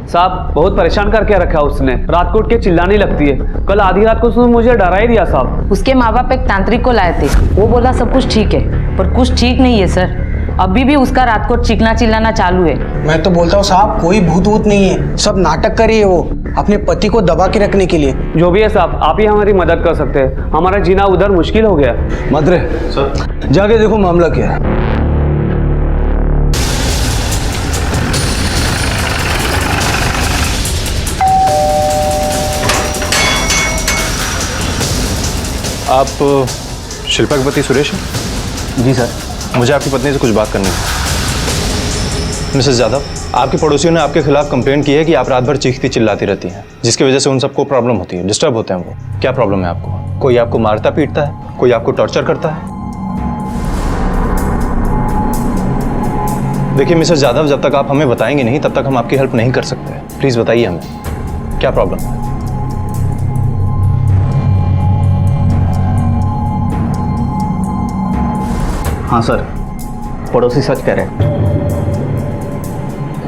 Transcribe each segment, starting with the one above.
साहब बहुत परेशान करके रखा उसने, रात को उठ के चिल्लाने लगती है। कल आधी रात को उसने मुझे डरा ही दिया साहब। उसके माँ बाप एक तांत्रिक को लाए थे, वो बोला सब कुछ ठीक है, पर कुछ ठीक नहीं है सर। अभी भी उसका रात को चीखना चिल्लाना चालू है। मैं तो बोलता हूँ साहब कोई भूत वूत नहीं है, सब नाटक कर रही है वो अपने पति को दबा के रखने के लिए। जो भी है साहब आप ही हमारी मदद कर सकते हैं, हमारा जीना उधर मुश्किल हो गया। मात्रे सर जाके देखो मामला क्या है। आप शिल्पा के पति सुरेश हैं? जी सर। मुझे आपकी पत्नी से कुछ बात करनी है। मिसेस यादव, आपके पड़ोसियों ने आपके खिलाफ कंप्लेंट की है कि आप रात भर चीखती चिल्लाती रहती हैं, जिसकी वजह से उन सबको प्रॉब्लम होती है, डिस्टर्ब होते हैं वो। क्या प्रॉब्लम है आपको? कोई आपको मारता पीटता है? कोई आपको टॉर्चर करता है? देखिए मिसेस यादव, जब तक आप हमें बताएंगे नहीं तब तक हम आपकी हेल्प नहीं कर सकते। प्लीज बताइए हमें क्या प्रॉब्लम है। हाँ सर, पड़ोसी सच कह रहे हैं।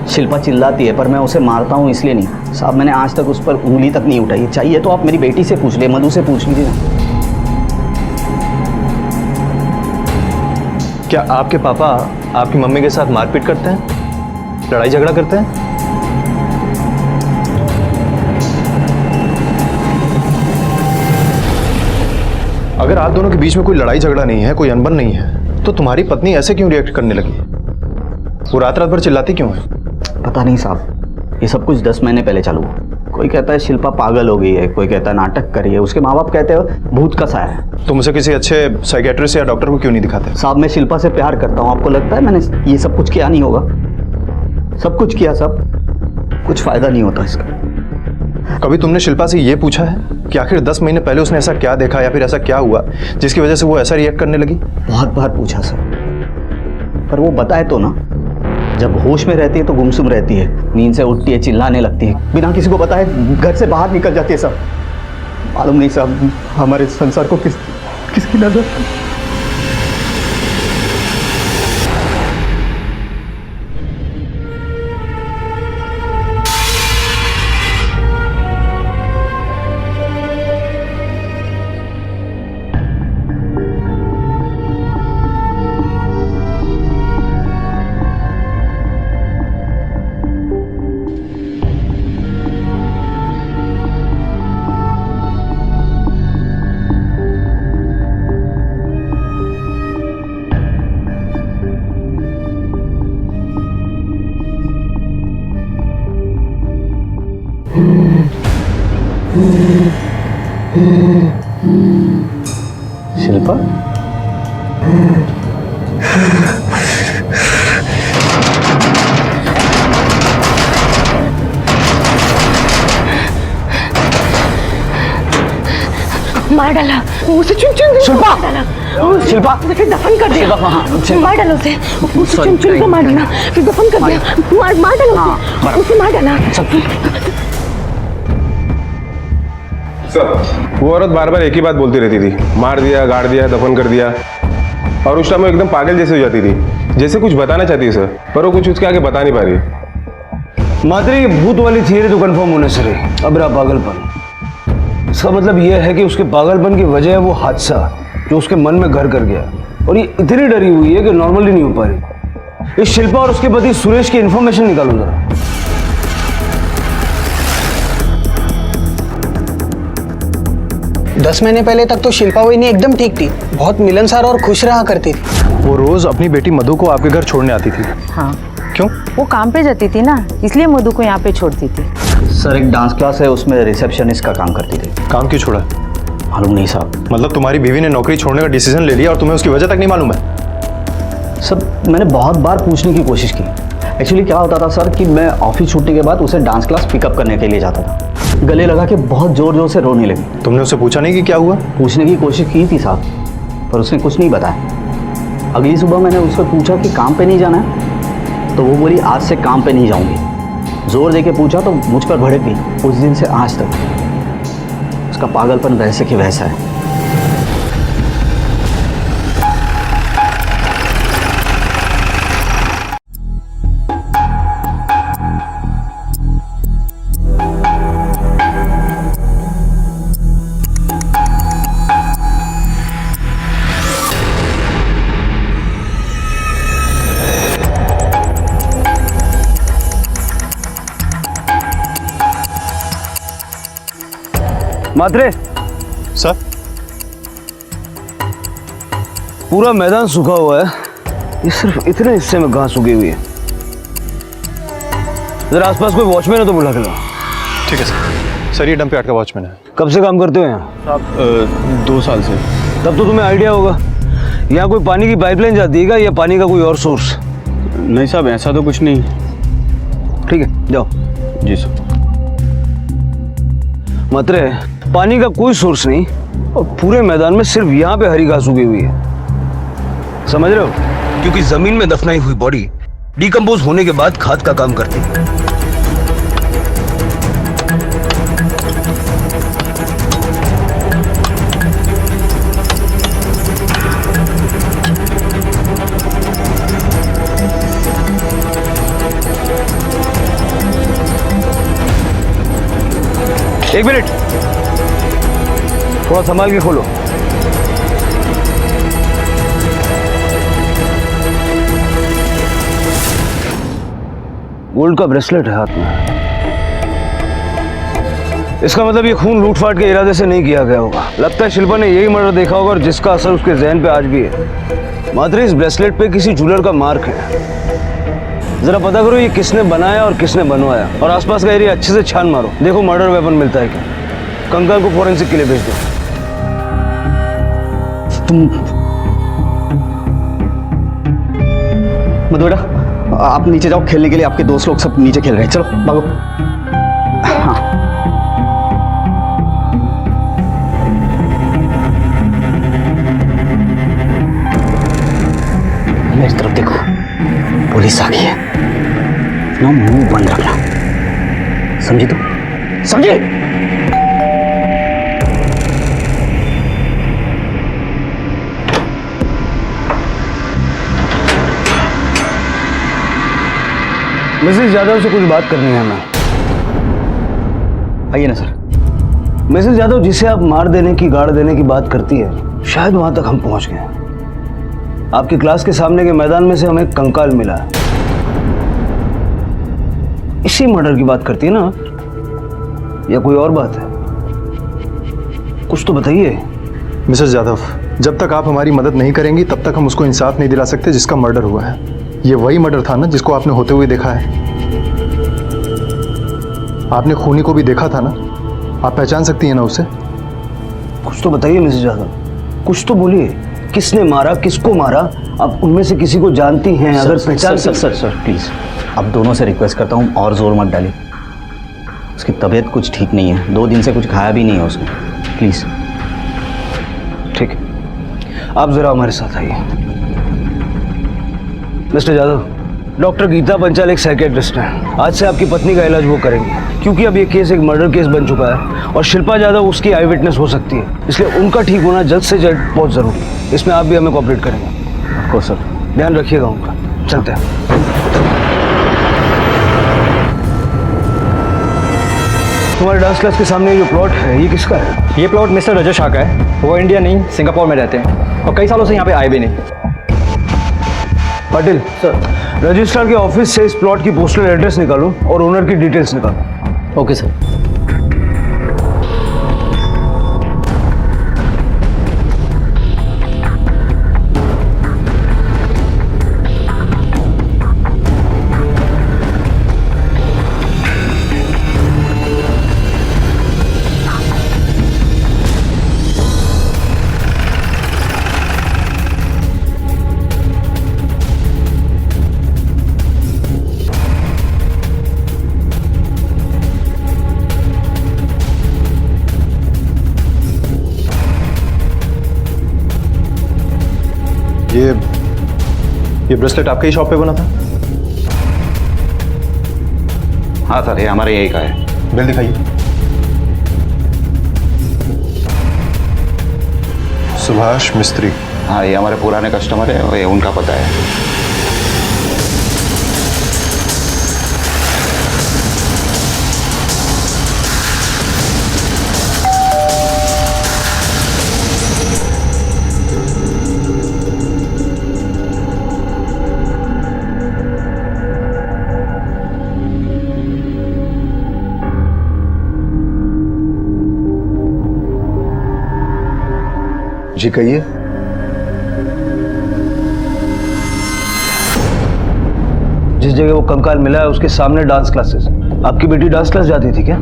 शिल्पा चिल्लाती है पर मैं उसे मारता हूँ इसलिए नहीं साहब। मैंने आज तक उस पर उंगली तक नहीं उठाई। चाहिए तो आप मेरी बेटी से पूछ लीजिए, मधु से पूछ लीजिए ना। क्या आपके पापा आपकी मम्मी के साथ मारपीट करते हैं, लड़ाई झगड़ा करते हैं? अगर आप दोनों के बीच में कोई लड़ाई झगड़ा नहीं है, कोई अनबन नहीं है, तो तुम्हारी पत्नी ऐसे क्यों रिएक्ट करने लगी? वो रात रात भर चिल्लाती क्यों है? पता नहीं साहब, ये सब कुछ 10 महीने पहले चालू हुआ। कोई कहता है शिल्पा पागल हो गई है, कोई कहता है नाटक कर रही है, उसके माँ बाप कहते हैं भूत का साया है। तो मुझे किसी अच्छे साइकेट्रिस्ट या डॉक्टर को क्यों नहीं दिखाते? साहब मैं शिल्पा से प्यार करता हूँ, आपको लगता है मैंने ये सब कुछ किया नहीं होगा? सब कुछ किया सब, कुछ फायदा नहीं होता इसका। कभी तुमने शिल्पा से ये पूछा है कि आखिर 10 महीने पहले उसने ऐसा क्या देखा या फिर ऐसा क्या हुआ जिसकी वजह से वो ऐसा रिएक्ट करने लगी? बहुत बार पूछा सर, पर वो बताए तो ना। जब होश में रहती है तो गुमसुम रहती है, नींद से उठती है, चिल्लाने लगती है, बिना किसी को बताए घर से बाहर निकल जाती है। सब मालूम नहीं साहब हमारे संसार को किसकी नजर। शिल्पा मार डाला उसे, चुन चुन शिल्पा शिल्पा फिर दफन कर दिया। मार डाला उसे चुन चुन को मार डाला, फिर दफन कर दिया। मार डाला उसे मार डाला। सर वो औरत बार बार एक ही बात बोलती रहती थी, मार दिया, गाड़ दिया, दफन कर दिया। और उस टाइम वो एकदम पागल जैसे हो जाती थी, जैसे कुछ बताना चाहती है सर, पर वो कुछ उसके आगे बता नहीं पा रही। मात्रे भूत वाली थियरी तो कंफर्म होने से रही। अब रहा पागलपन। इसका मतलब यह है कि उसके पागलपन की वजह है वो हादसा जो उसके मन में घर कर गया, और ये इतनी डरी हुई है कि नॉर्मली नहीं हो पा रही। इस शिल्पा और उसके पति सुरेश की इंफॉर्मेशन निकालो जरा। 10 महीने पहले तक तो शिल्पा वही एकदम ठीक थी, बहुत मिलनसार और खुश रहा करती थी। वो रोज अपनी बेटी मधु को आपके घर छोड़ने आती थी। हाँ क्यों? वो काम पे जाती थी ना, इसलिए मधु को यहाँ पे छोड़ती थी। सर एक डांस क्लास है, उसमें रिसेप्शनिस्ट का काम करती थी। काम क्यों छोड़ा? मालूम नहीं साहब। मतलब तुम्हारी बीवी ने नौकरी छोड़ने का डिसीजन ले लिया और तुम्हें उसकी वजह तक नहीं मालूम है? सब मैंने बहुत बार पूछने की कोशिश की। एक्चुअली क्या होता था सर कि मैं ऑफिस छुट्टी के बाद उसे डांस क्लास पिकअप करने के लिए जाता था। गले लगा के बहुत जोर जोर से रोने लगी। तुमने उससे पूछा नहीं कि क्या हुआ? पूछने की कोशिश की थी साहब, पर उसने कुछ नहीं बताया। अगली सुबह मैंने उससे पूछा कि काम पे नहीं जाना है, तो वो बोली आज से काम पे नहीं जाऊंगी। जोर देके पूछा तो मुझ पर भड़क गई। उस दिन से आज तक उसका पागलपन वैसे कि वैसा है। मात्रे, सर पूरा मैदान सूखा हुआ है, ये सिर्फ इतने हिस्से में घास उगी हुई है। जरा आसपास कोई वॉचमैन है तो बुला के लो। ठीक है सर ये डंप यार्ड का वॉचमैन है। कब से काम करते हो यहाँ? 2 साल से। तब तो तुम्हें आइडिया होगा यहाँ कोई पानी की पाइपलाइन जाती है क्या, या पानी का कोई और सोर्स? नहीं साहब, ऐसा तो कुछ नहीं। ठीक है, जाओ। जी सर। मात्रे, पानी का कोई सोर्स नहीं और पूरे मैदान में सिर्फ यहाँ पे हरी घास उगी हुई है, समझ रहे हो? क्योंकि जमीन में दफनाई हुई बॉडी डिकम्पोज होने के बाद खाद का काम करती है। एक मिनट, थोड़ा संभाल के खोलो। गोल्ड का ब्रेसलेट है हाथ में। इसका मतलब ये खून लूटफाट के इरादे से नहीं किया गया होगा। लगता है शिल्पा ने यही मर्डर देखा होगा और जिसका असर उसके जहन पे आज भी है। मात्र इस ब्रेसलेट पे किसी ज्वेलर का मार्क है। जरा पता करो ये किसने बनाया और किसने बनवाया, और आसपास का एरिया अच्छे से छान मारो, देखो मर्डर वेपन मिलता है क्या। कंकाल को फोरेंसिक के लिए भेज दो। तुम मधु बेटा, आप नीचे जाओ खेलने के लिए। आपके दोस्त लोग सब नीचे खेल रहे हैं, चलो भागो। हाँ। मेरी तरफ देखो, पुलिस आ गई है ना, मुंह बंद रखना, समझी? तू समझी? मिसेस यादव से कुछ बात करनी है हमें। आइए ना सर। मिसेस यादव जिसे आप मार देने की, गाड़ देने की बात करती है, शायद वहां तक हम पहुंच गए। आपकी क्लास के सामने के मैदान में से हमें कंकाल मिला। इसी मर्डर की बात करती है ना, या कोई और बात है? कुछ तो बताइए। मिसेस यादव, जब तक आप हमारी मदद नहीं करेंगी तब तक हम उसको इंसाफ नहीं दिला सकते जिसका मर्डर हुआ है। ये वही मर्डर था ना जिसको आपने होते हुए देखा है? आपने खूनी को भी देखा था ना, आप पहचान सकती हैं ना उसे? कुछ तो बताइए मिसेस यादव, कुछ तो बोलिए। किसने मारा, किसको मारा? आप उनमें से किसी को जानती हैं? अगर पहचान सर प्लीज, अब दोनों से रिक्वेस्ट करता हूँ और जोर मत डालिए। उसकी तबीयत कुछ ठीक नहीं है, 2 दिन से कुछ खाया भी नहीं है उसने, प्लीज। ठीक है, आप जरा हमारे साथ आइए। मिस्टर यादव, डॉक्टर गीता पंचाल एक साइकेट्रिस्ट हैं। आज से आपकी पत्नी का इलाज वो करेंगे, क्योंकि अब ये केस एक मर्डर केस बन चुका है और शिल्पा यादव उसकी आई विटनेस हो सकती है, इसलिए उनका ठीक होना जल्द से जल्द बहुत जरूरी है। इसमें आप भी हमें कोऑपरेट करेंगे? Of course sir. ध्यान रखिएगा उनका। चलते हैं। तुम्हारे डांस क्लास के सामने जो प्लॉट है, ये किसका है? ये प्लॉट मिस्टर रजत शाह का है। वो इंडिया नहीं, सिंगापुर में रहते हैं और कई सालों से यहाँ पे आए भी नहीं। पाटिल सर, रजिस्ट्रार के ऑफिस से इस प्लॉट की पोस्टल एड्रेस निकालो और ओनर की डिटेल्स निकालो। Okay sir. ये ब्रेसलेट आपके ही शॉप पे बना था? हाँ सर, ये हमारे यही का है। बिल दिखाइए। सुभाष मिस्त्री। हाँ, ये हमारे पुराने कस्टमर है और ये उनका पता है। जी कहिए। जिस जगह वो कंकाल मिला है उसके सामने डांस क्लासेस। आपकी बेटी डांस क्लास जाती थी क्या?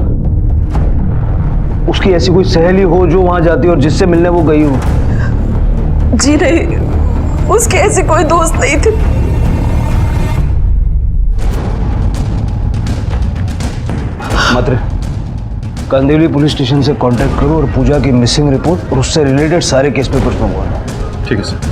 उसकी ऐसी कोई सहेली हो जो वहां जाती और जिससे मिलने वो गई हो? जी नहीं, उसके ऐसे कोई दोस्त नहीं थे। मात्र कांदिवली पुलिस स्टेशन से कांटेक्ट करो और पूजा की मिसिंग रिपोर्ट और उससे रिलेटेड सारे केस पेपर्स मंगवाना। ठीक है सर।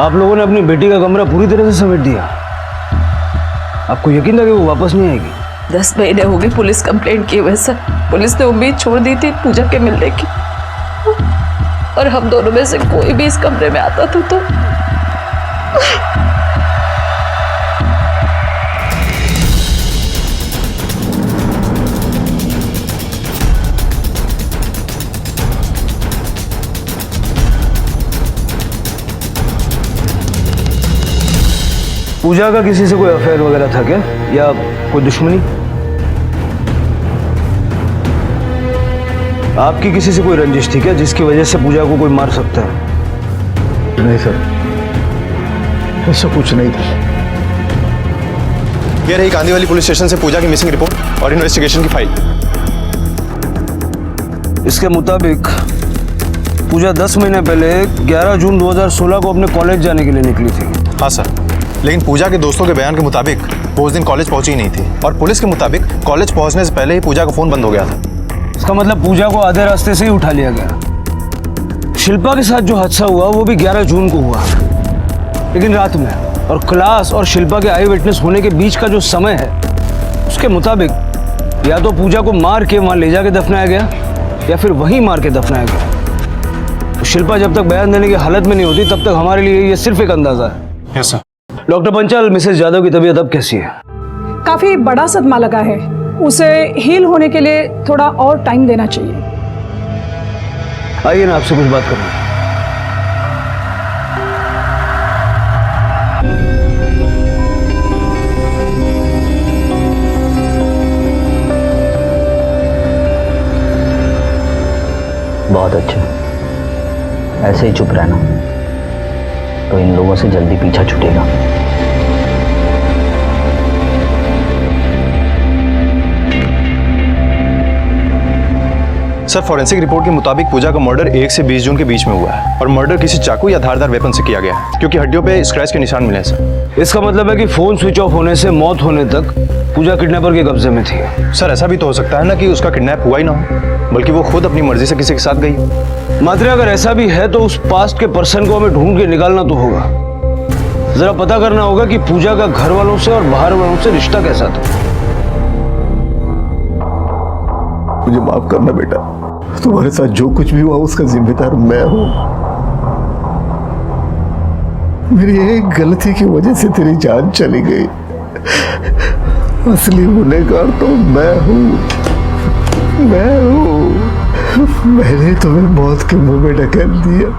आप लोगों ने अपनी बेटी का कमरा पूरी तरह से समेट दिया। आपको यकीन था कि वो वापस नहीं आएगी? 10 महीने हो गए पुलिस कंप्लेंट किए हुए सर। पुलिस ने उम्मीद छोड़ दी थी पूजा के मिलने की, और हम दोनों में से कोई भी इस कमरे में आता था तो पूजा का किसी से कोई अफेयर वगैरह था क्या, या कोई दुश्मनी? आपकी किसी से कोई रंजिश थी क्या जिसकी वजह से पूजा को कोई मार सकता है? नहीं सर, ऐसा कुछ नहीं था। ये रही कांदिवली पुलिस स्टेशन से पूजा की मिसिंग रिपोर्ट और इन्वेस्टिगेशन की फाइल। इसके मुताबिक पूजा 10 महीने पहले 11 जून 2016 को अपने कॉलेज जाने के लिए निकली थी। हाँ सर, लेकिन पूजा के दोस्तों के बयान के मुताबिक वो उस दिन कॉलेज पहुंची नहीं थी, और पुलिस के मुताबिक कॉलेज पहुंचने से पहले ही पूजा का फोन बंद हो गया था। इसका मतलब पूजा को आधे रास्ते से ही उठा लिया गया। शिल्पा के साथ जो हादसा हुआ वो भी 11 जून को हुआ, लेकिन रात में, और क्लास और शिल्पा के आई विटनेस होने के बीच का जो समय है उसके मुताबिक या तो पूजा को मार के वहां ले जाके दफनाया गया या फिर वहीं मार के दफनाया गया। शिल्पा जब तक बयान देने की हालत में नहीं होती तब तक हमारे लिए ये सिर्फ एक अंदाजा है। Yes sir. Doctor Panchal, Mrs Yadav की तबीयत अब कैसी है? काफी बड़ा सदमा लगा है, उसे हील होने के लिए थोड़ा और टाइम देना चाहिए। आइए ना, आपसे कुछ बात करना है। बहुत अच्छा, ऐसे ही चुप रहना तो इन लोगों से जल्दी पीछा छूटेगा। सर, फॉरेंसिक रिपोर्ट के मुताबिक पूजा का मर्डर 1 से 20 जून के बीच में हुआ है, और मर्डर किसी चाकू या धारदार वेपन से किया गया है, क्योंकि हड्डियों पे स्क्रैच के निशान मिले हैं सर। इसका मतलब है कि फोन स्विच ऑफ होने से मौत होने तक पूजा किडनैपर के कब्जे में थी। सर, ऐसा भी तो हो सकता है ना कि उसका किडनैप हुआ ही ना हो, बल्कि वो खुद अपनी मर्जी से किसी के साथ गई। मात्रे, अगर ऐसा भी है तो उस पास्ट के पर्सन को हमें ढूंढ के निकालना तो होगा। जरा पता करना होगा कि पूजा का घर वालों से और बाहर वालों से रिश्ता कैसा था। मुझे माफ करना बेटा, तुम्हारे साथ जो कुछ भी हुआ उसका जिम्मेदार मैं हूं। मेरी एक गलती की वजह से तेरी जान चली गई। असली गुनहगार तो मैं हूं। मैंने तुम्हें मौत के मुंह में ढकेल दिया।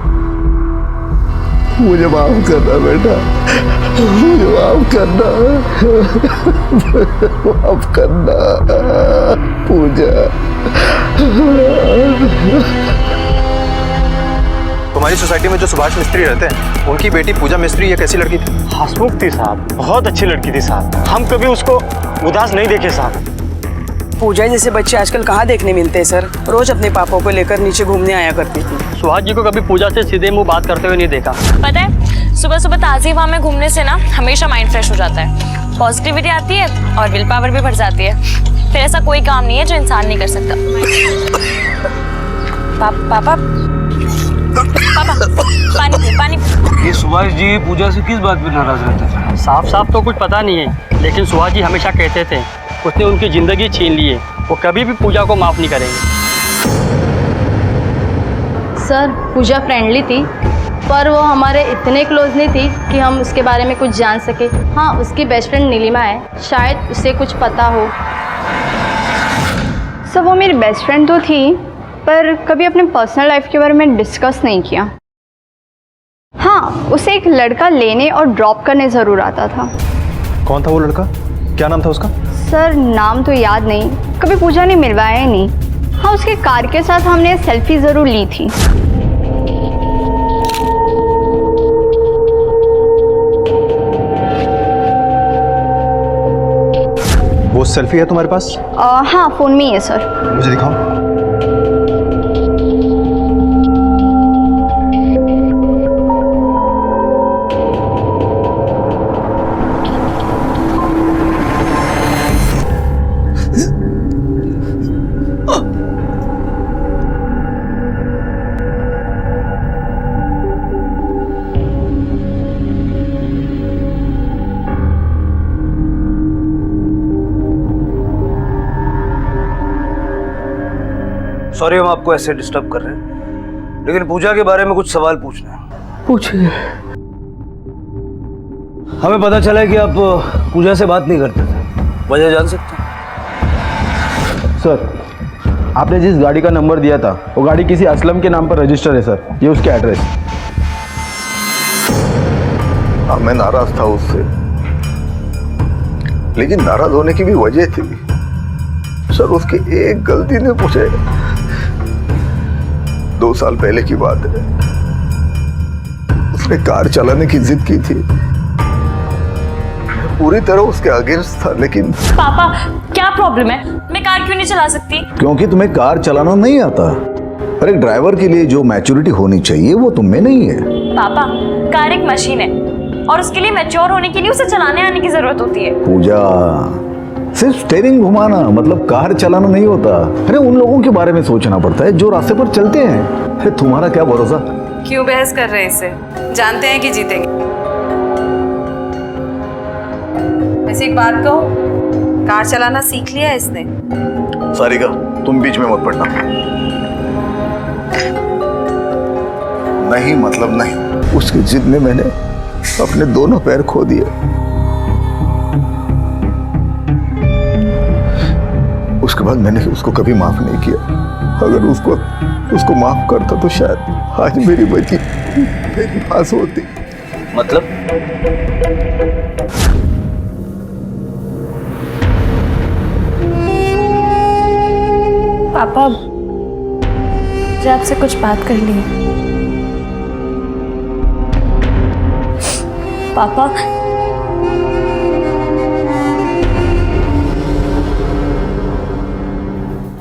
मुझे माफ करना बेटा, मुझे माफ करना, माफ करना पूजा। तुम्हारी सोसाइटी में जो सुभाष मिस्त्री रहते हैं, उनकी बेटी पूजा मिस्त्री ये कैसी लड़की थी? हंसमुख थी साहब, बहुत अच्छी लड़की थी साहब। हम कभी उसको उदास नहीं देखे साहब। पूजा जैसे बच्चे आजकल कहाँ देखने मिलते हैं सर। रोज अपने पापा को लेकर नीचे घूमने आया करती थी। सुहास जी को कभी पूजा से सीधे मुंह बात करते हुए नहीं देखा। पता है, सुबह सुबह ताज़ी हवा में घूमने से ना हमेशा माइंड फ्रेश हो जाता है, पॉजिटिविटी आती है और विल पावर भी बढ़ जाती है। फिर ऐसा कोई काम नहीं है जो इंसान नहीं कर सकता। पापा पानी। ये सुभाष जी पूजा से किस बात पे नाराज रहते थे? साफ साफ तो कुछ पता नहीं है, लेकिन सुहास जी हमेशा कहते थे उसने उनकी ज़िंदगी छीन ली है, वो कभी भी पूजा को माफ़ नहीं करेंगे। सर पूजा फ्रेंडली थी, पर वो हमारे इतने क्लोज नहीं थी कि हम उसके बारे में कुछ जान सके। हाँ, उसकी बेस्ट फ्रेंड नीलिमा है, शायद उसे कुछ पता हो। सर वो मेरी बेस्ट फ्रेंड तो थी, पर कभी अपने पर्सनल लाइफ के बारे में डिस्कस नहीं किया। हाँ, उसे एक लड़का लेने और ड्रॉप करने ज़रूर आता था। कौन था वो लड़का? क्या नाम था उसका? सर नाम तो याद नहीं, कभी पूजा ने मिलवाया ही नहीं। हाँ, उसके कार के साथ हमने सेल्फी ज़रूर ली थी। वो सेल्फी है तुम्हारे पास? हाँ, फ़ोन में ही है सर। मुझे दिखाओ। सॉरी हम आपको ऐसे डिस्टर्ब कर रहे हैं, लेकिन पूजा के बारे में कुछ सवाल पूछना है। पूछिए। हमें पता चला है कि आप पूजा से बात नहीं करते थे, वजह जान सकते हैं? सर आपने जिस गाड़ी का नंबर दिया था वो गाड़ी किसी असलम के नाम पर रजिस्टर है सर, ये उसके एड्रेस। हाँ, मैं नाराज था उससे, लेकिन नाराज होने की भी वजह थी सर। उसकी एक गलती ने मुझे, 2 साल पहले की बात है, उसने कार चलाने की जिद की थी। पूरी तरह उसके अगेंस्ट था, लेकिन पापा क्या प्रॉब्लम है, मैं कार क्यों नहीं चला सकती? क्योंकि तुम्हें कार चलाना नहीं आता, और एक ड्राइवर के लिए जो मैच्योरिटी होनी चाहिए वो तुम में नहीं है। पापा कार एक मशीन है और उसके लिए मैच्योर होने के लिए उसे चलाने आने की जरूरत होती है। पूजा, सिर्फ स्टीयरिंग घुमाना मतलब कार चलाना नहीं होता। अरे उन लोगों के बारे में सोचना पड़ता है जो रास्ते पर चलते हैं। अरे तुम्हारा क्या भरोसा? क्यों बहस कर रहे हैं इससे? जानते हैं कि जीतेंगे। वैसे एक बात कहूं, कार चलाना सीख लिया है इसने। सारिका तुम बीच में मत पड़ना। नहीं मतलब नहीं। उसकी जिद में मैंने अपने दोनों पैर खो दिए। उसके बाद मैंने उसको कभी माफ नहीं किया। अगर उसको माफ करता तो शायद आज मेरी बच्ची मेरे पास होती। मतलब? पापा मुझे आपसे कुछ बात करनी है। पापा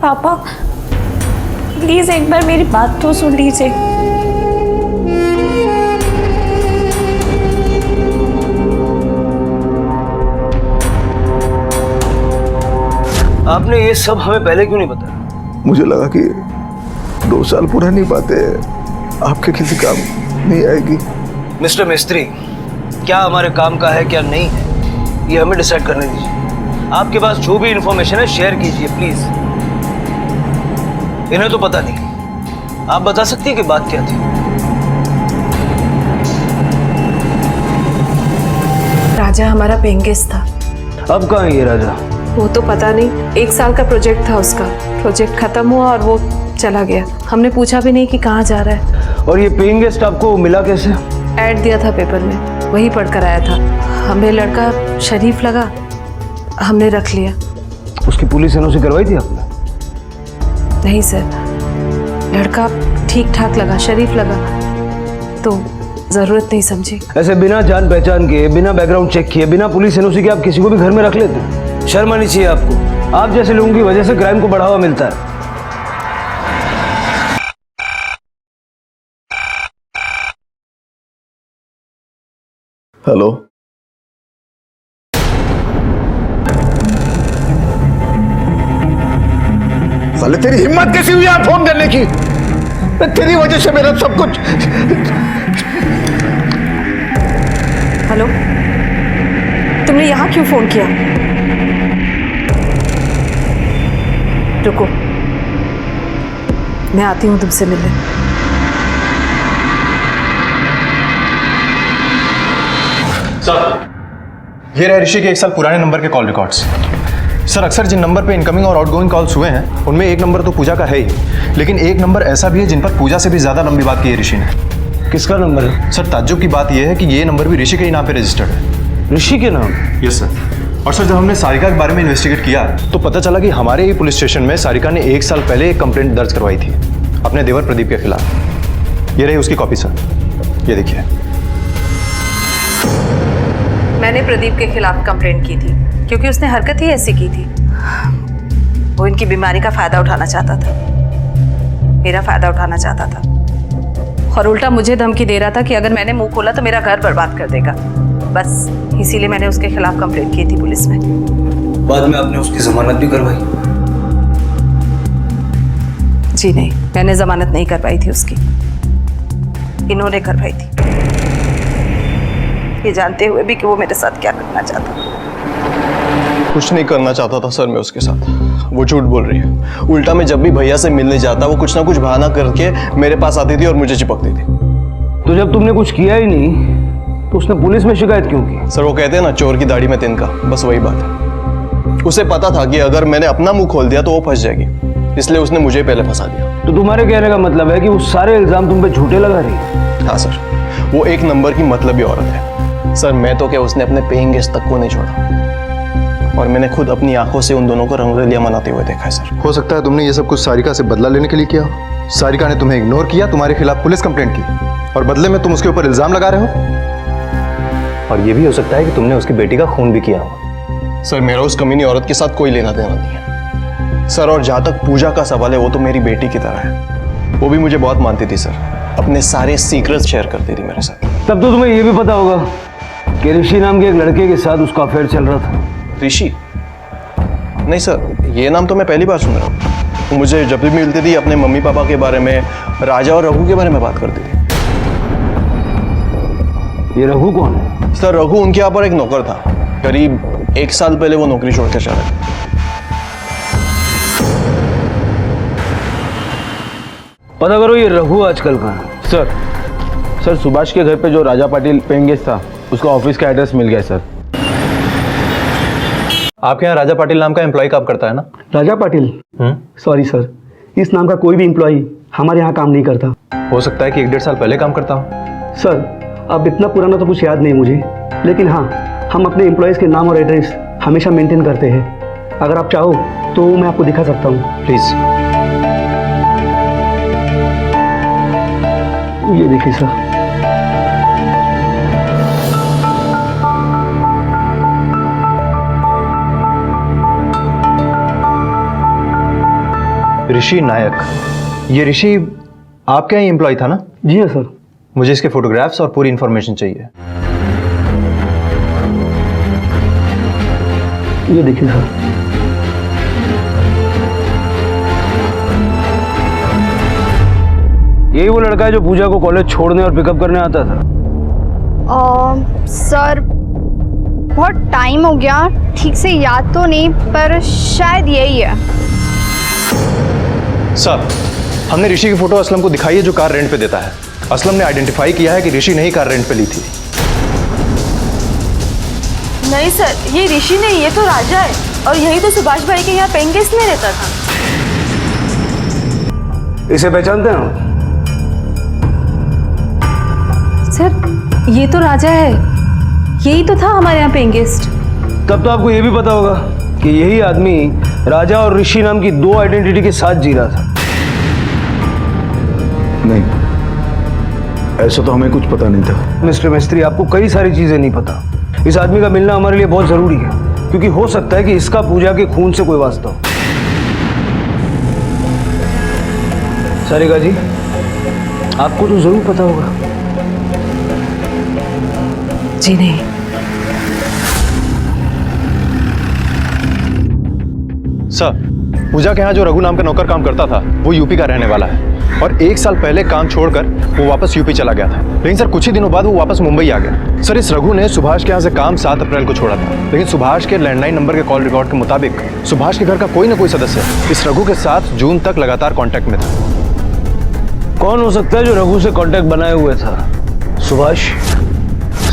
पापा प्लीज एक बार मेरी बात तो सुन लीजिए। आपने ये सब हमें पहले क्यों नहीं बताया? मुझे लगा कि 2 साल पुरानी बातें आपके किसी काम नहीं आएगी। मिस्टर मिस्त्री, क्या हमारे काम का है क्या नहीं है, ये हमें डिसाइड करने दीजिए। आपके पास जो भी इंफॉर्मेशन है शेयर कीजिए प्लीज। इन्हें तो पता नहीं, आप बता सकती हैं कि बात क्या थी? राजा हमारा पेंगेस था। अब कहाँ है ये राजा? वो तो पता नहीं, 1 साल का प्रोजेक्ट था उसका। प्रोजेक्ट खत्म हुआ और वो चला गया। हमने पूछा भी नहीं कि कहाँ जा रहा है। और ये पेइंग गेस्ट आपको मिला कैसे? ऐड दिया था पेपर में, वही पढ़कर आया था। हमें लड़का शरीफ लगा, हमने रख लिया। उसकी पुलिस एनओसी करवाई थी आपने? नहीं सर, लड़का ठीक ठाक लगा, शरीफ लगा, तो जरूरत नहीं समझी। ऐसे बिना जान पहचान के, बिना बैकग्राउंड चेक किए, बिना पुलिस एनओसी के आप किसी को भी घर में रख लेते? शर्म आनी चाहिए आपको। आप जैसे लोगों की वजह से क्राइम को बढ़ावा मिलता है। हेलो, साले तेरी हिम्मत कैसी हुई यहाँ फोन करने की? तेरी वजह से मेरा सब कुछ। हेलो, तुमने यहाँ क्यों फोन किया? रुको, मैं आती हूँ तुमसे मिलने। सर, ये रहे ऋषि के 1 साल पुराने नंबर के कॉल रिकॉर्ड्स। सर, अक्सर जिन नंबर पे इनकमिंग और आउटगोइंग कॉल्स हुए हैं उनमें एक नंबर तो पूजा का है ही, लेकिन एक नंबर ऐसा भी है जिन पर पूजा से भी ज्यादा लंबी बात की है ऋषि ने। किसका नंबर है? सर, ताज्जुब की बात यह है कि ये नंबर भी ऋषि के ही नाम पे रजिस्टर्ड है। ऋषि के नाम? Yes sir. और सर, जब हमने सारिका के बारे में इन्वेस्टिगेट किया तो पता चला कि हमारे ही पुलिस स्टेशन में सारिका ने 1 साल पहले एक कंप्लेंट दर्ज करवाई थी अपने देवर प्रदीप के खिलाफ। ये रही उसकी कॉपी सर, ये देखिए। मैंने प्रदीप के खिलाफ कंप्लेंट की थी क्योंकि उसने हरकत ही ऐसी की थी। वो इनकी बीमारी का फायदा उठाना चाहता था, मेरा फायदा उठाना चाहता था, और उल्टा मुझे धमकी दे रहा था कि अगर मैंने मुंह खोला तो मेरा घर बर्बाद कर देगा। बस इसीलिए मैंने उसके खिलाफ कंप्लेंट की थी पुलिस में। बाद में आपने उसकी जमानत भी करवाई? जी नहीं, मैंने जमानत नहीं करवाई थी उसकी, इन्होंने करवाई थी, ये जानते हुए भी कि वो मेरे साथ क्या करना चाहता था। कुछ नहीं करना चाहता था सर मैं उसके साथ। वो झूठ बोल रही है। उल्टा मैं जब भी भैया से मिलने जाता वो कुछ ना कुछ बहाना करके मेरे पास आती थी और मुझे चिपकती थी। तो जब तुमने कुछ किया ही नहीं तो उसने पुलिस में शिकायत क्यों की? सर, वो कहते हैं ना, चोर की दाढ़ी में तिनका, बस वही बात है। उसे पता था कि अगर मैंने अपना मुंह खोल दिया तो वो फंस जाएगी, इसलिए उसने मुझे पहले फंसा दिया। तो तुम्हारे कहने का मतलब है कि वो सारे इल्जाम तुम पे झूठे लगा रही है? हाँ सर, वो एक नंबर की मतलबी औरत है सर। मैं तो क्या, उसने अपने पेइंग गेस्ट तक को नहीं छोड़ा, और मैंने खुद अपनी आंखों से उन दोनों को रंगरलियां मनाते हुए देखा है सर। हो सकता है तुमने ये सब कुछ सारिका से बदला लेने के लिए किया हो। सारिका ने तुम्हें इग्नोर किया, तुम्हारे खिलाफ पुलिस कंप्लेंट की, और बदले में तुम उसके ऊपर इल्जाम लगा रहे हो। और ये भी हो सकता है कि तुमने उसकी बेटी का खून भी किया हो। सर, मेरा उस कमीनी औरत के साथ कोई लेना देना नहीं है सर। और जहां तक पूजा का सवाल है, वो तो मेरी बेटी की तरह है। वो भी मुझे बहुत मानती थी सर, अपने सारे सीक्रेट्स शेयर करती थी मेरे साथ। तब तो तुम्हें ये भी पता होगा कि ऋषि नाम के एक लड़के के साथ उसका अफेयर चल रहा था। ऋषि? नहीं सर, ये नाम तो मैं पहली बार सुन रहा हूँ। मुझे जब भी मिलती थी अपने मम्मी पापा के बारे में, राजा और रघु के बारे में बात करती थी। ये रघु कौन है? सर, रघु उनके यहाँ पर एक नौकर था। करीब 1 साल पहले वो नौकरी छोड़कर चला गया। पता करो ये रघु आजकल कहाँ है। सर सुभाष के घर पे जो राजा पाटिल पेइंग गेस्ट था, उसका ऑफिस का एड्रेस मिल गया सर। आपके यहाँ राजा पाटिल नाम का एम्प्लॉय काम करता है ना? राजा पाटिल? सॉरी सर, इस नाम का कोई भी एम्प्लॉय हमारे यहाँ काम नहीं करता। हो सकता है कि 1-1.5 साल पहले काम करता हूँ। सर, अब इतना पुराना तो कुछ याद नहीं मुझे, लेकिन हाँ, हम अपने एम्प्लॉयज़ के नाम और एड्रेस हमेशा मेंटेन करते हैं। अगर आप चाहो तो मैं आपको दिखा सकता हूँ। प्लीज़। ये देखिए सर। ऋषि नायक, ये ऋषि आपके यहाँ एम्प्लॉय था ना? जी हाँ सर। मुझे इसके फोटोग्राफ्स और पूरी इंफॉर्मेशन चाहिए। ये देखिए सर। यही वो लड़का है जो पूजा को कॉलेज छोड़ने और पिकअप करने आता था? सर, बहुत टाइम हो गया, ठीक से याद तो नहीं, पर शायद यही है। सर, हमने ऋषि की फोटो असलम को दिखाई है जो कार रेंट पे देता है। असलम ने आइडेंटिफाई किया है कि ऋषि ने ही कार रेंट पे ली थी। नहीं सर, ये ऋषि नहीं, ये तो राजा है, और यही तो सुभाष भाई के यहाँ पेइंग गेस्ट में रहता था। इसे पहचानते हैं? सर, ये तो राजा है, यही तो था हमारे यहाँ पेइंग गेस्ट। तब तो आपको ये भी पता होगा कि यही आदमी राजा और ऋषि नाम की 2 आइडेंटिटी के साथ जी रहा था। नहीं, ऐसा तो हमें कुछ पता नहीं था। मिस्टर मिस्त्री, आपको कई सारी चीजें नहीं पता। इस आदमी का मिलना हमारे लिए बहुत जरूरी है। क्योंकि हो सकता है कि इसका पूजा के खून से कोई वास्ता हो। सारिका जी, आपको तो जरूर पता होगा। जी नहीं। सर, पूजा के यहाँ जो रघु नाम का नौकर काम करता था वो यूपी का रहने वाला है और 1 साल पहले काम छोड़कर वो वापस यूपी चला गया था। लेकिन सर कुछ ही दिनों बाद वो वापस मुंबई आ गया। सर, इस रघु ने सुभाष के यहाँ से काम 7 अप्रैल को छोड़ा था, लेकिन सुभाष के लैंडलाइन नंबर के कॉल रिकॉर्ड के मुताबिक सुभाष के घर का कोई ना कोई सदस्य इस रघु के साथ जून तक लगातार कॉन्टैक्ट में था। कौन हो सकता है जो रघु से कांटेक्ट बनाए हुए था? सुभाष,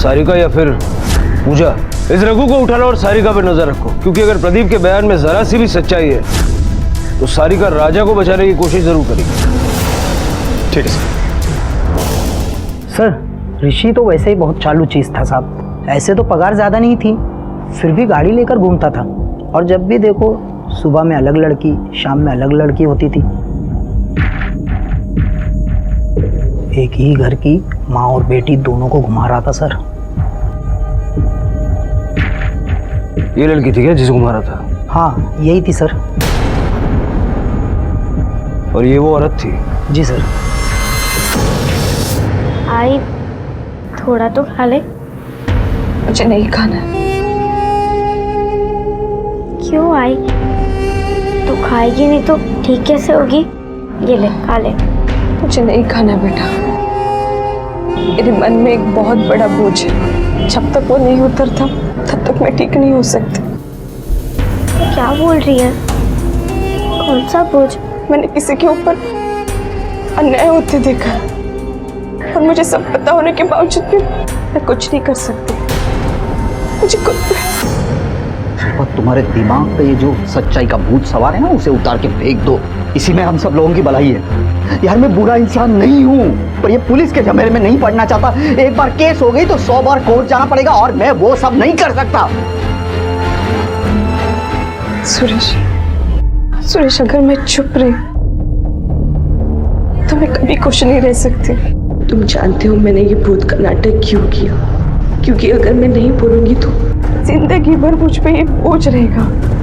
सारिका या फिर पूजा? इस रघु को उठा लो और सारिका पे नजर रखो, क्योंकि अगर प्रदीप के बयान में जरा सी भी सच्चाई है तो सारिका राजा को बचाने की कोशिश जरूर करेगी। ठीक है सर, ऋषि तो वैसे ही बहुत चालू चीज था साहब। ऐसे तो पगार ज्यादा नहीं थी, फिर भी गाड़ी लेकर घूमता था और जब भी देखो सुबह में अलग लड़की, शाम में अलग लड़की होती थी। एक ही घर की माँ और बेटी दोनों को घुमा रहा था सर। ये लड़की थी क्या जिसे घुमा रहा था? हाँ, यही थी सर। और ये वो औरत थी? जी सर। आई थोड़ा तो खा ले। मुझे नहीं खाना। क्यों आई? तू खाएगी नहीं तो ठीक कैसे होगी? ये ले, खा ले। मुझे नहीं खाना बेटा। मेरे मन में एक बहुत बड़ा बोझ है। जब तक वो नहीं उतरता तब तक मैं ठीक नहीं हो सकती। क्या बोल रही है? कौन सा बोझ? मैंने किसी के ऊपर अन्याय होते देखा और मुझे सब पता होने के बावजूद भी मैं कुछ नहीं कर सकती। मुझे तुम्हारे दिमाग पे ये जो सच्चाई का भूत सवार है ना, उसे उतार के फेंक दो। इसी में हम सब लोगों की भलाई है। यार, मैं बुरा इंसान नहीं हूँ, पर ये पुलिस के झमेले में नहीं पड़ना चाहता। एक बार केस हो गई तो 100 बार कोर्ट जाना पड़ेगा और मैं वो सब नहीं कर सकता। सुरेश, अगर मैं चुप रही तो मैं कभी खुश नहीं रह सकती। तुम जानते हो मैंने ये भूत का नाटक क्यों किया? क्योंकि अगर मैं नहीं बोलूंगी तो जिंदगी भर मुझ पे ये बोझ रहेगा।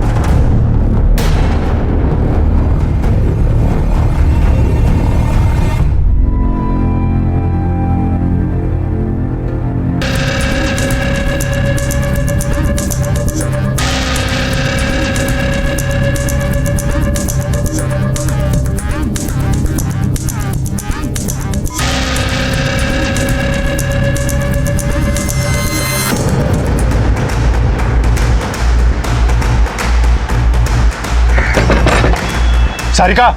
सारिका,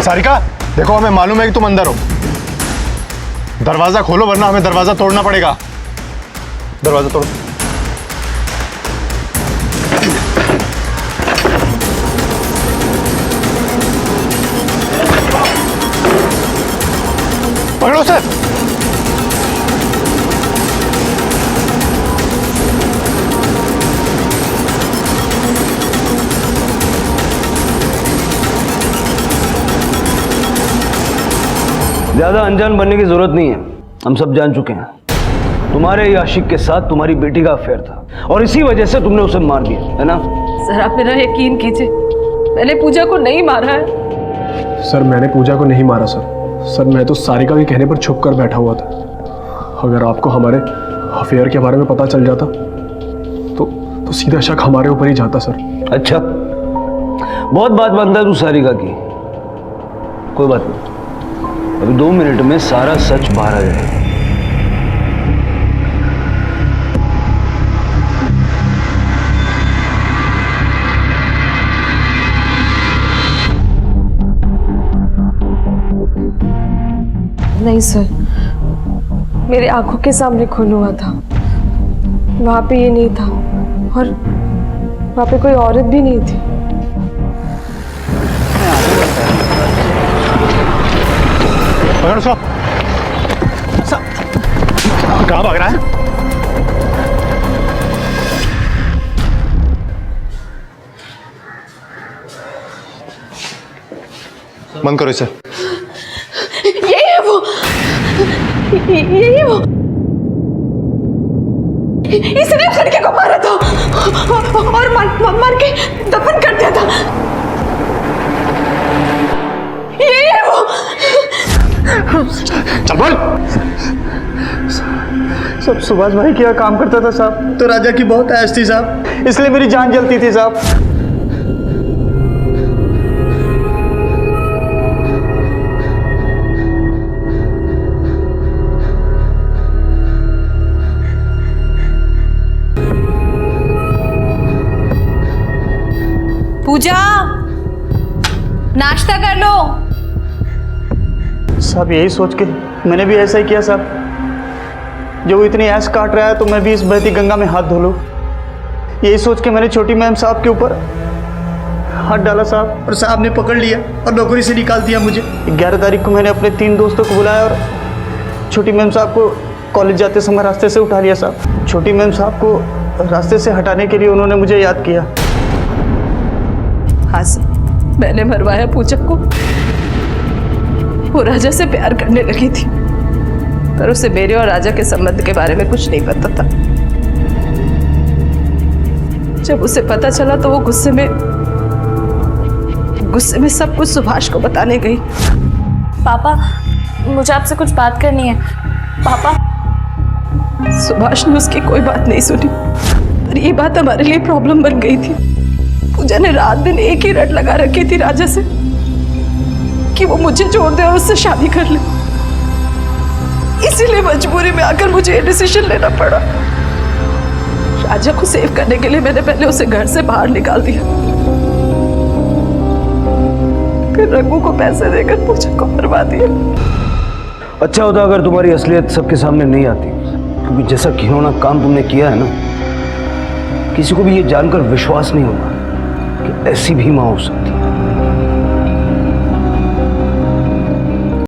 सारिका, देखो हमें मालूम है कि तुम अंदर हो। दरवाजा खोलो वरना हमें दरवाजा तोड़ना पड़ेगा। दरवाजा तोड़ो। पकड़ो सर। ज्यादा अनजान बनने की जरूरत नहीं है, हम सब जान चुके हैं। तुम्हारे याशिक के साथ तुम्हारी बेटी का अफेयर था और इसी वजह से तुमने उसे मार दिया, है ना? सर, आप मेरा यकीन कीजिए, मैंने पूजा को नहीं मारा है। सर, मैंने पूजा को नहीं मारा सर, मैं तो सारिका के कहने पर छुप कर बैठा हुआ था। अगर आपको हमारे अफेयर के बारे में पता चल जाता तो सीधा शक हमारे ऊपर ही जाता सर। अच्छा, बहुत बात मानता है तू सारिका की। कोई बात नहीं, अभी 2 मिनट में सारा सच बाहर आ जाएगा। नहीं सर, मेरे आंखों के सामने खून हुआ था। वहां पे ये नहीं था और वहां पे कोई औरत भी नहीं थी। पकड़ो उसको। कहाँ भाग रहा है? बंद करो इसे। यही है वो, यही है वो। इसने लड़के को मारा था। और मार के दफन कर दिया था। ये है वो। चल बोल। सब सुभाष भाई क्या काम करता था साहब, तो राजा की बहुत ऐश थी साहब, इसलिए मेरी जान जलती थी साहब। पूजा, नाश्ता कर लो। साहब यही सोच के मैंने भी ऐसा ही किया साहब। जो वो इतनी ऐश काट रहा है तो मैं भी इस बहती गंगा में हाथ धो लूं। यही सोच के मैंने छोटी मैम साहब के ऊपर हाथ डाला साहब, और साहब ने पकड़ लिया और नौकरी से निकाल दिया मुझे। 11 तारीख को मैंने अपने 3 दोस्तों को बुलाया और छोटी मैम साहब को कॉलेज जाते समय रास्ते से उठा लिया साहब। छोटी मैम साहब को रास्ते से हटाने के लिए उन्होंने मुझे याद किया। हाँ सर, मैंने मरवाया पूजा को। वो राजा से प्यार करने लगी थी, पर उसे मेरे और राजा के संबंध के बारे में कुछ नहीं पता था। जब उसे पता चला तो वो गुस्से में सब कुछ सुभाष को बताने गई। पापा, मुझे आपसे कुछ बात करनी है। पापा। सुभाष ने उसकी कोई बात नहीं सुनी, पर ये बात हमारे लिए प्रॉब्लम बन गई थी। पूजा ने रात दिन एक ही रट लगा रखी थी राजा से कि वो मुझे छोड़ दे और उससे शादी कर ले। इसीलिए मजबूरी में आकर मुझे ये डिसीजन लेना पड़ा। राजा को सेव करने के लिए मैंने पहले उसे घर से बाहर निकाल दिया, फिर रघु को पैसे देकर पूजा को मरवा दिया। अच्छा होता अगर तुम्हारी असलियत सबके सामने नहीं आती, क्योंकि जैसा घिनौना काम तुमने किया है ना, किसी को भी ये जानकर विश्वास नहीं होगा कि ऐसी भी माँ हो सकती।